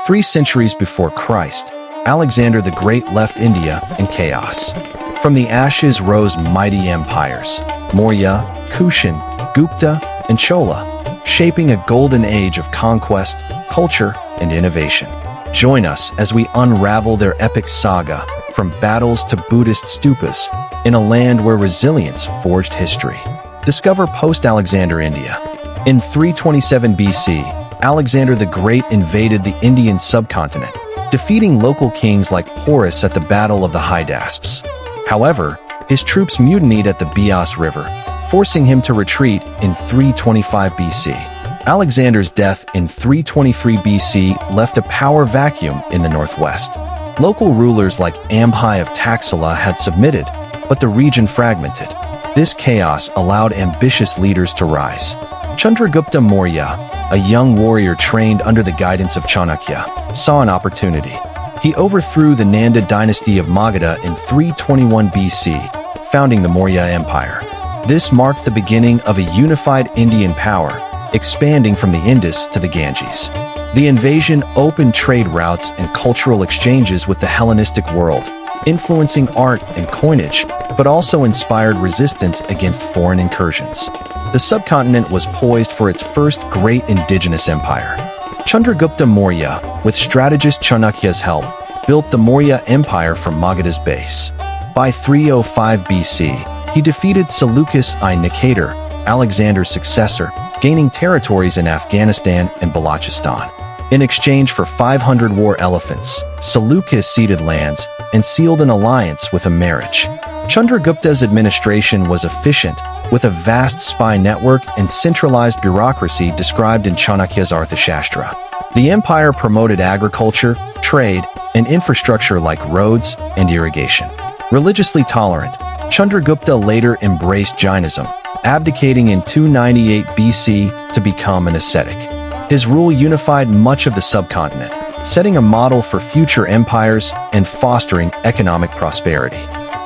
3 centuries before Christ, Alexander the Great left India in chaos. From the ashes rose mighty empires, Maurya, Kushan, Gupta, and Chola, shaping a golden age of conquest, culture, and innovation. Join us as we unravel their epic saga, from battles to Buddhist stupas, in a land where resilience forged history. Discover post-Alexander India. In 327 BC, Alexander the Great invaded the Indian subcontinent, defeating local kings like Porus at the Battle of the Hydaspes. However, his troops mutinied at the Beas River, forcing him to retreat in 325 BC. Alexander's death in 323 BC left a power vacuum in the northwest. Local rulers like Ambhai of Taxila had submitted, but the region fragmented. This chaos allowed ambitious leaders to rise. Chandragupta Maurya, a young warrior trained under the guidance of Chanakya, saw an opportunity. He overthrew the Nanda dynasty of Magadha in 321 BC, founding the Maurya Empire. This marked the beginning of a unified Indian power, expanding from the Indus to the Ganges. The invasion opened trade routes and cultural exchanges with the Hellenistic world, influencing art and coinage, but also inspired resistance against foreign incursions. The subcontinent was poised for its first great indigenous empire. Chandragupta Maurya, with strategist Chanakya's help, built the Maurya Empire from Magadha's base. By 305 BC, he defeated Seleucus I Nicator, Alexander's successor, gaining territories in Afghanistan and Balochistan. In exchange for 500 war elephants, Seleucus ceded lands and sealed an alliance with a marriage. Chandragupta's administration was efficient, with a vast spy network and centralized bureaucracy described in Chanakya's Arthashastra. The empire promoted agriculture, trade, and infrastructure like roads and irrigation. Religiously tolerant, Chandragupta later embraced Jainism, abdicating in 298 BC to become an ascetic. His rule unified much of the subcontinent, setting a model for future empires and fostering economic prosperity.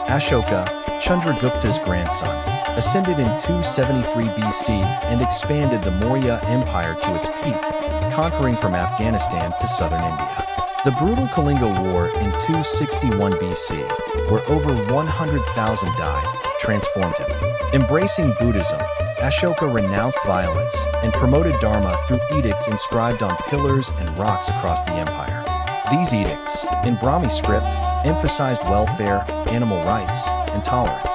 Ashoka, Chandragupta's grandson, ascended in 273 BC and expanded the Maurya Empire to its peak, conquering from Afghanistan to southern India. The brutal Kalinga War in 261 BC, where over 100,000 died, transformed him. Embracing Buddhism, Ashoka renounced violence and promoted Dharma through edicts inscribed on pillars and rocks across the empire. These edicts, in Brahmi script, emphasized welfare, animal rights, and tolerance.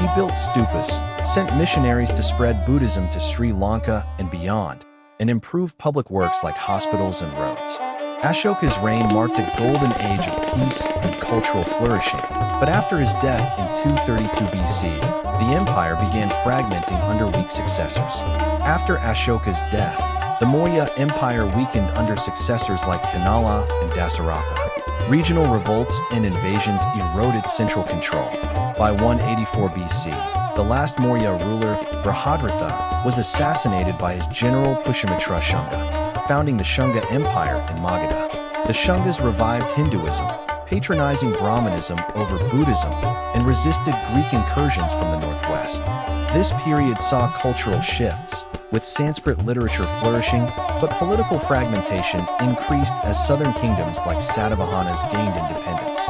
He built stupas, sent missionaries to spread Buddhism to Sri Lanka and beyond, and improved public works like hospitals and roads. Ashoka's reign marked a golden age of peace and cultural flourishing, but after his death in 232 BC, the empire began fragmenting under weak successors. After Ashoka's death, the Maurya Empire weakened under successors like Kanala and Dasaratha. Regional revolts and invasions eroded central control. By 184 BC, the last Maurya ruler, Brihadratha, was assassinated by his general Pushyamitra Shunga, founding the Shunga Empire in Magadha. The Shungas revived Hinduism, patronizing Brahmanism over Buddhism, and resisted Greek incursions from the northwest. This period saw cultural shifts, with Sanskrit literature flourishing, but political fragmentation increased as southern kingdoms like Satavahanas gained independence.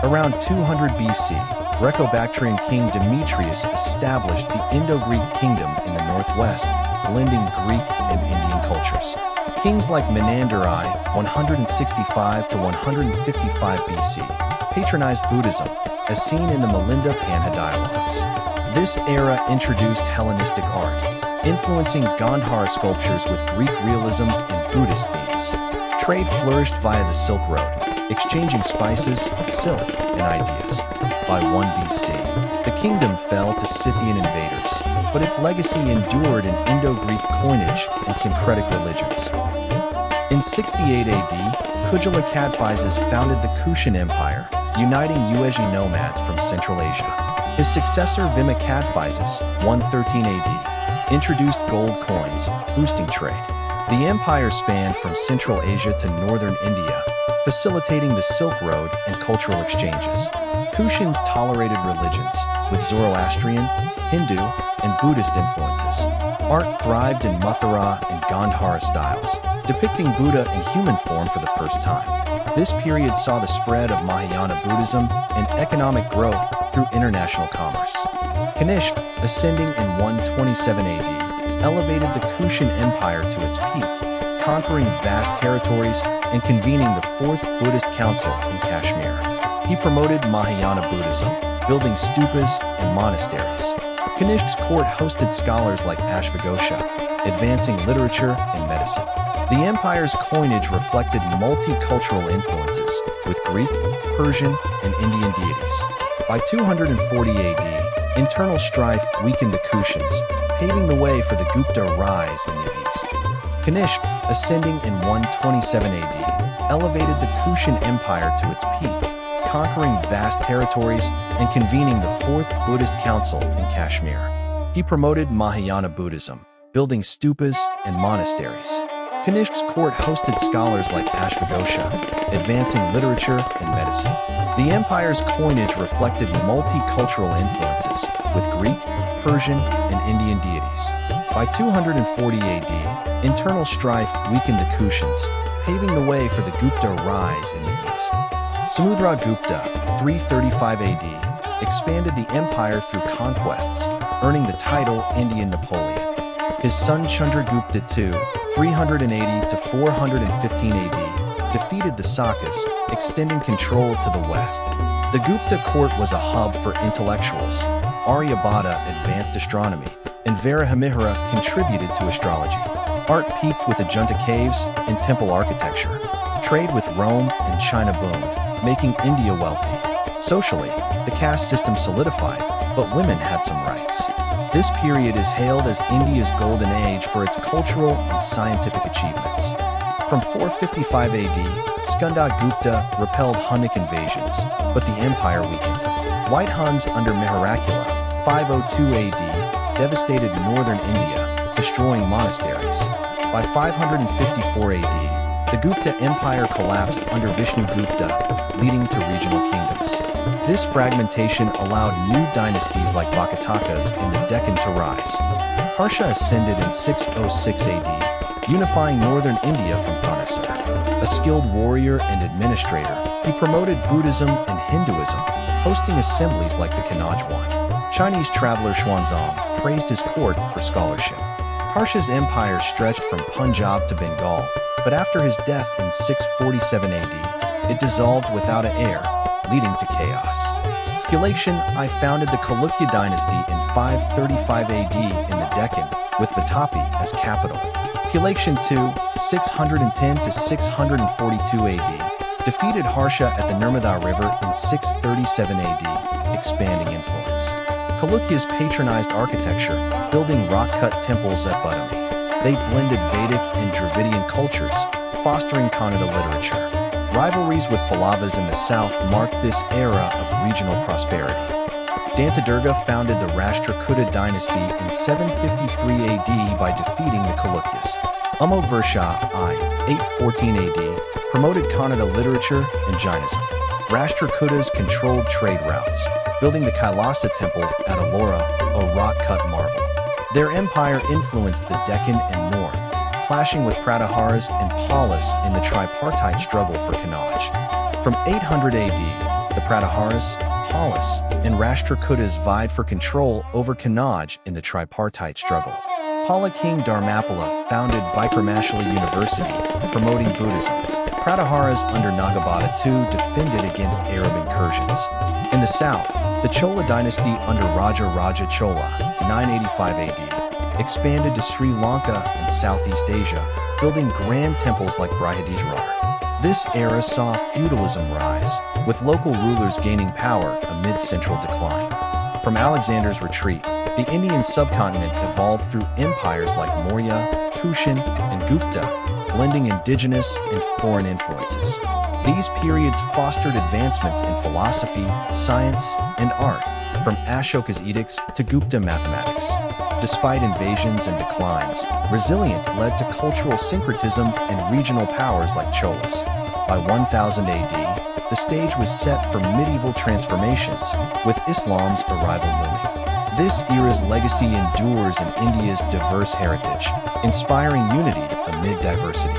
Around 200 BC, Greco-Bactrian King Demetrius established the Indo-Greek kingdom in the northwest, blending Greek and Indian cultures. Kings like Menandri, 165 to 155 BC, patronized Buddhism, as seen in the Milinda Panha dialogues. This era introduced Hellenistic art, influencing Gandhara sculptures with Greek realism and Buddhist themes. Trade flourished via the Silk Road, exchanging spices, silk, and ideas. By 1 BC, the kingdom fell to Scythian invaders, but its legacy endured in Indo-Greek coinage and syncretic religions. In 68 AD, Kujala Kadphises founded the Kushan Empire, uniting Yuezhi nomads from Central Asia. His successor Vima Kadphises, 113 AD, introduced gold coins, boosting trade. The empire spanned from Central Asia to northern India, facilitating the Silk Road and cultural exchanges. Kushans tolerated religions, with Zoroastrian, Hindu, and Buddhist influences. Art thrived in Mathura and Gandhara styles, depicting Buddha in human form for the first time. This period saw the spread of Mahayana Buddhism and economic growth through international commerce. Kanishk, ascending in 127 AD, elevated the Kushan Empire to its peak, conquering vast territories and convening the Fourth Buddhist Council in Kashmir. He promoted Mahayana Buddhism, building stupas and monasteries. Kanishk's court hosted scholars like Ashoka, advancing literature and medicine. The empire's coinage reflected multicultural influences, with Greek, Persian, and Indian deities. By 240 AD, internal strife weakened the Kushans, paving the way for the Gupta rise in the east. Kanishk, ascending in 127 AD, elevated the Kushan Empire to its peak, conquering vast territories and convening the Fourth Buddhist Council in Kashmir. He promoted Mahayana Buddhism, building stupas and monasteries. Kanishk's court hosted scholars like Ashoka, advancing literature and medicine. The empire's coinage reflected multicultural influences, with Greek, Persian, and Indian deities. By 240 AD, internal strife weakened the Kushans, paving the way for the Gupta rise in the east. Samudragupta, 335 AD, expanded the empire through conquests, earning the title Indian Napoleon. His son Chandragupta II, 380 to 415 AD, defeated the Sakas, extending control to the west. The Gupta court was a hub for intellectuals. Aryabhata advanced astronomy, and Varahamihira contributed to astrology. Art peaked with Ajanta caves and temple architecture. Trade with Rome and China boomed, making India wealthy. Socially, the caste system solidified, but women had some rights. This period is hailed as India's golden age for its cultural and scientific achievements. From 455 AD, Skanda-Gupta repelled Hunnic invasions, but the empire weakened. White Huns under Mihirakula, 502 AD, devastated northern India, destroying monasteries. By 554 AD, the Gupta Empire collapsed under Vishnugupta, leading to regional kingdoms. This fragmentation allowed new dynasties like Vakatakas in the Deccan to rise. Harsha ascended in 606 AD, unifying northern India from Thanissar. A skilled warrior and administrator, he promoted Buddhism and Hinduism, hosting assemblies like the Kanauj one. Chinese traveler Xuanzang praised his court for scholarship. Harsha's empire stretched from Punjab to Bengal, but after his death in 647 AD, it dissolved without an heir, leading to chaos. Kulation I founded the Chalukya dynasty in 535 AD in the Deccan, with Vatapi as capital. Kulation II, 610 to 642 AD, defeated Harsha at the Nirmada River in 637 AD, expanding influence. Chalukyas patronized architecture, building rock-cut temples at Badami. They blended Vedic and Dravidian cultures, fostering Kannada literature. Rivalries with Pallavas in the south marked this era of regional prosperity. Dantadurga founded the Rashtrakuta dynasty in 753 AD by defeating the Chalukyas. Amogvarsha I, 814 AD, promoted Kannada literature and Jainism. Rashtrakutas controlled trade routes, building the Kailasa temple at Ellora, a rock-cut marvel. Their empire influenced the Deccan and North, clashing with Pratiharas and Palas in the tripartite struggle for Kannauj. From 800 AD, the Pratiharas, Palas, and Rashtrakutas vied for control over Kannauj in the tripartite struggle. Pala king Dharmapala founded Vikramashala University, promoting Buddhism. Pratiharas under Nagabhata II defended against Arab incursions. In the south, the Chola dynasty under Raja Raja Chola, 985 AD, expanded to Sri Lanka and Southeast Asia, building grand temples like Brihadishwar. This era saw feudalism rise, with local rulers gaining power amid central decline. From Alexander's retreat, the Indian subcontinent evolved through empires like Maurya, Kushan, and Gupta, blending indigenous and foreign influences. These periods fostered advancements in philosophy, science, and art, from Ashoka's edicts to Gupta mathematics. Despite invasions and declines, resilience led to cultural syncretism and regional powers like Cholas. By 1000 AD, the stage was set for medieval transformations, with Islam's arrival looming. This era's legacy endures in India's diverse heritage, inspiring unity amid diversity.